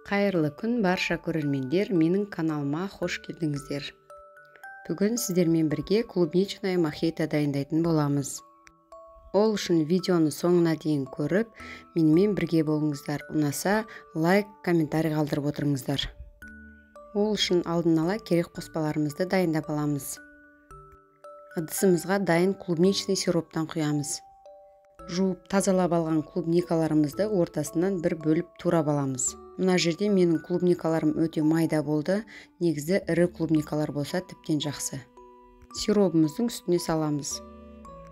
Қайырлы күн барша көрермендер, менің каналыма қош келдіңіздер. Бүгін сіздермен бірге клубничная мохито дайындайтын боламыз. Ол үшін видеоны соңына дейін көріп, менімен бірге болыңыздар. Ұнаса, лайк, комментарий қалдырып отырыңыздар. Ол үшін алдын ала керек қоспаларымызды дайындап аламыз. Ыдысымызға дайын клубничный сироптан құямыз. Жуып тазалап алған клубникаларымызды ортасынан бір бөліп турап аламыз. Мына жерде менің клубникаларым өте майда болды. Негізі ірі клубникалар болса тіптен жақсы. Сиробымыздың үстіне саламыз.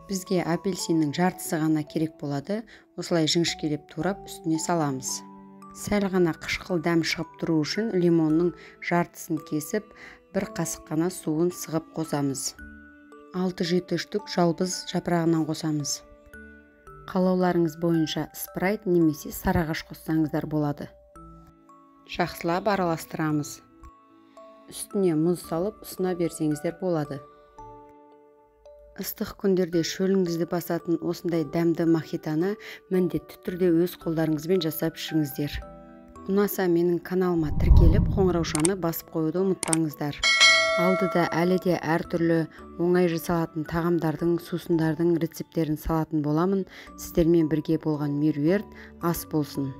Бізге апельсиннің жартысы ғана керек болады. Осылай жіңішкелеп турап үстіне саламыз. Сәл ғана қышқыл дәм шығып тұру үшін лимонның жартысын кесіп, бір қасық қана суын сығып қосамыз. 6-7 штук жалбыз жапырағынан қосамыз. Қалауларыңыз бойынша спрайт немесе сарыағаш қоссаңыздар болады. Жақсылап араластырамыз. Үстіне мұз салып ұсына берсеңіздер болады. Ыстық күндерде шөліңізді басатын осындай дәмді мохитоны міндетті түрде өз қолдарыңызбен жасап ішіңіздер. Ұнаса менің каналыма тіркеліп қоңыраушаны басып қоюды ұмытпаңыздар. Алдыда әлі де әртүрлі оңай жасалатын тағамдардың, сусындардың рецептерін салатын боламын. Сіздермен бірге болған меруерт ас болсын.